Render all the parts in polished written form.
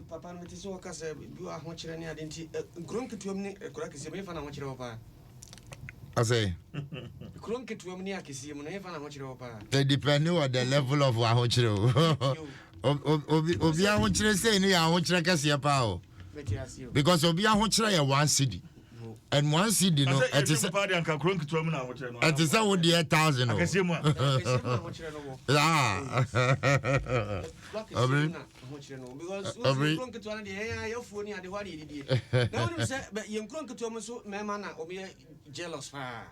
papa no meti so kasa bi a ho kire ne adenti kronketuam ni kurakese me fa na ho kire papa say kronketuam ni akese mu na e fa na ho kire papa they depend on the level of ho kire obi a ho kire say ni ya ho kire kase pa o because obi a ho kire ya 1 cedi and 1 cedi no it is party and kronketuam na ho kire no it is what the 1000 akese mu because kronketuam de ya foni ade ho ade die na woni say ye kronketuam so mema na obi jealous pa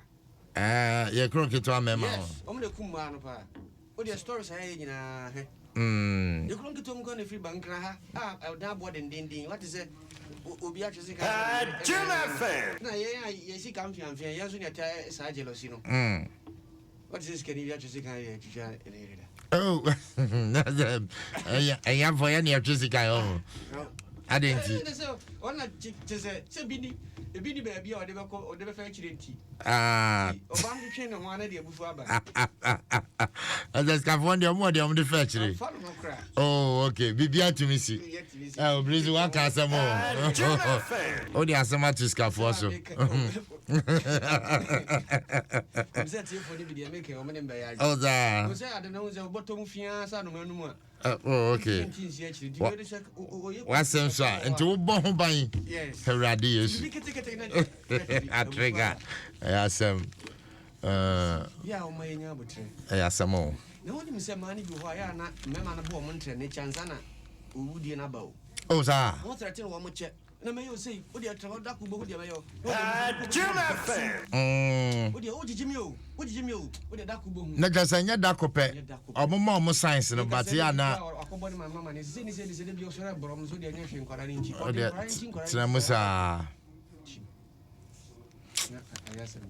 ye kronketuam mema o de kuma no pa o de stories ayi nyina he you couldn't get to go to free bank. That board and ding. What is it? Obi actually Jim FM. No, yes, he comes and yes, when you tell Sagelosino. What is this? Can you actually say? Oh, I am for any Jessica. I didn't see. One just a biddy baby or never fetching tea. Obama train on one idea before. I just have one more on the factory. Oh, okay. Be to me. See, oh, please, one cast more. Oh, the Asamatis car for so. Oh, that. I don't know the bottom fiance. Oh, okay. What's some shot into bomb by radius? I trigger. I have some. Yeah, I have some more. No one say money before I am not Mamma Beaumont and Chanzana, Woody and Abo. Oh, sir. What's I tell one more check? No, may you say, what do you tell Dr. Bodio? Jim FM. What do you Jimmy? What did you what did Dr. Boom? Not just any Dacope or more science in a Batiana. My mamma is saying, is it your cerebrum, so the nation quarantine? Tramusa.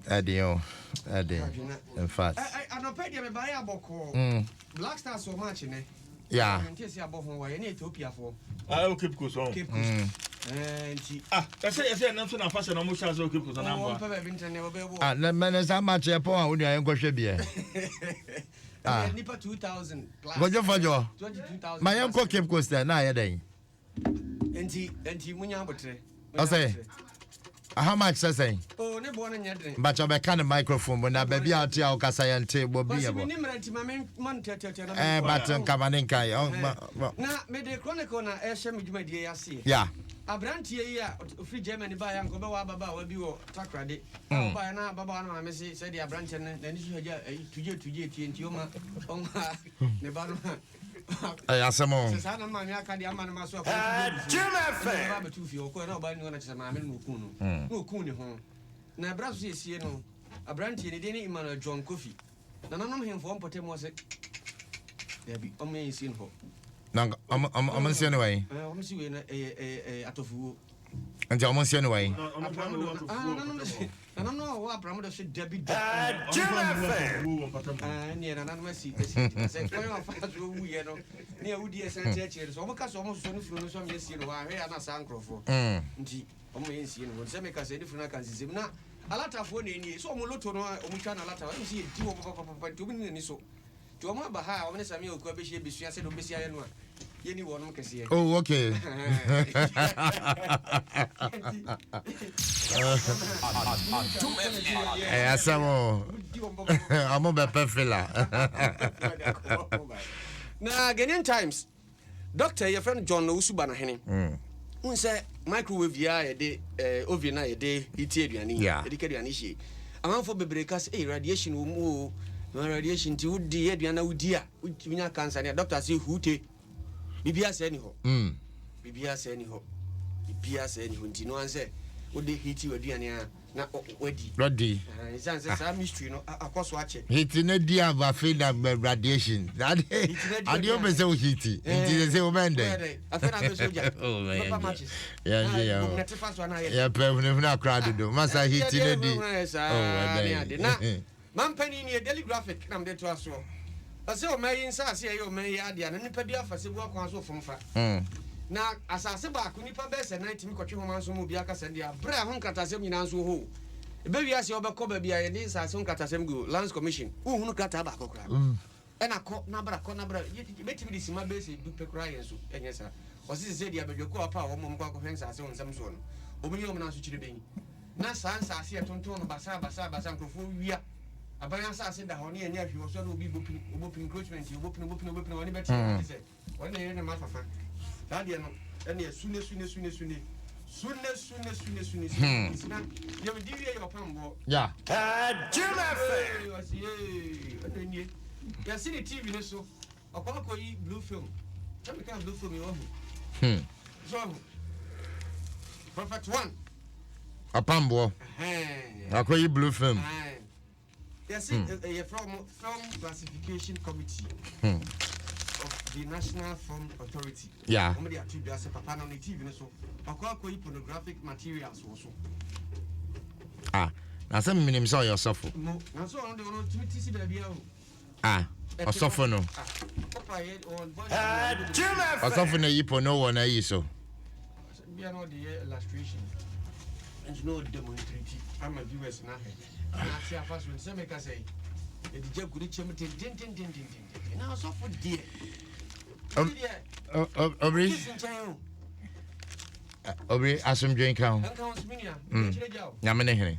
Adio, in fact, I don't pay them by a boko. Black Star so much in it. Yeah, above why in Ethiopia for. I will keep cool. And I say, if you're not so fashion, almost as okay, because I'm the man is how much a pound when you are going to be. Nipper 2,000 plus. What you for your 22,000. my uncle kept coaster now, a day. And he Munyabatre. I say, how much I say? Oh, never one in your drink. But you're kind of microphone when I baby out here, Cassayan table be able. But Kamaninka, now, made a chronicle na Eshem, my dear, I see. yeah. Abranti here, free Germany by Uncle Baba will be Takradi. By now, Baba, I say, said the Abranti, and then you to Yoma on Nebano. I ask some more. Sana manya kadi amana maso Jim FM. Baba tu fi okọ na oba ni ona chama me no kunu. No kunu ho. Na braso esie no. Abranti ni de ni Emmanuel John Kofi. Na nanom hemfo mpote mo se. There be o me esie ho. Na am see anyway. O me si we na atofu. Nti am see anyway. Na no wa Apramdo se Debbie Jim FM. Ni na nanom si se ko yo fa so wu ye no. Ni e wudi e san church so mo ka so mo so no furu no so me sie no wa hwe na san krofo. Nti o mo yen sie no se me ka se ni furu na kan sisem na alatafo na eni so mo loto no o mo twa na alata o si di wo papa to mi ni so. To mo ba ha o ne sami o ko be hie besua se do be sia ye no a ye ni wo no kese. Oh, okay. Asamo. Amo be perfila. Na Ghanaian Times. Doctor, your friend John Usuba na hene. Un say microwave ya ye de oven na ye de iti aduani. E de kaduani hie. Amanfo bebre ka say radiation wo mu o. Radiation ti wudi aduana wudi a wunya cancer na doctor say hute. Bibia say ni ho. Bibia say ni ho. Bibia say ni ho nti no an say wode hiti waduane a na wadi. Ready. Isan say some mystery no akoso ache. Hiti na dia va feel that radiation. That adio be say hiti. Nti say o mende. Afena be soja. Oh man. Papa matches. Yeah. Yeah, pe na crowd do. Masa hiti na di. Oh, na man penny ni daily graphic na mde to aso. Ase o mai nsa ase ayo mai adia na nipa bia fa se bu akwan so fomfa. Na asase ba ko nipa be se 90 mi kwatwe ho manso mu bia ka se dia bra ho nkatasem nyina nso ho. Ebe wi ase obekọ ba bia ye ni asase nkatasem go Lands Commission. Uhunu krata ba kokra. and I call Nabra, you bet me this my base, do pecray, so, and yes, sir. Was this said, you have your co-op, one cock of hands, I saw on some sort. Open your to the being. Nasa I see a tonton, Basa, Profuia. A Bayansa said that honey and nephew was going to be whooping encroachment, you whooping, only better. One day in a matter of fact. That you know, and yes, soon. You will give your pambo. Yeah. Jim FM. You see the TV, so a Paco blue film. Let me come blue film. So, Prophet 1. A pambo. I call you blue film. Yes, from Film Classification Committee of the National Film Authority. Yeah. Somebody attribute as a papa on the TV, so I call pornographic materials also. Now some minimum saw yourself. No, now so on the opportunity, baby. A sophomore. Jim A sophomore, you put no one, so. We are not the illustration. And no demonstrative. I'm a viewers now. I see a first when some make us say, the joke could reach him. Now, so for dear. Aubrey, as some drink count. Yamene.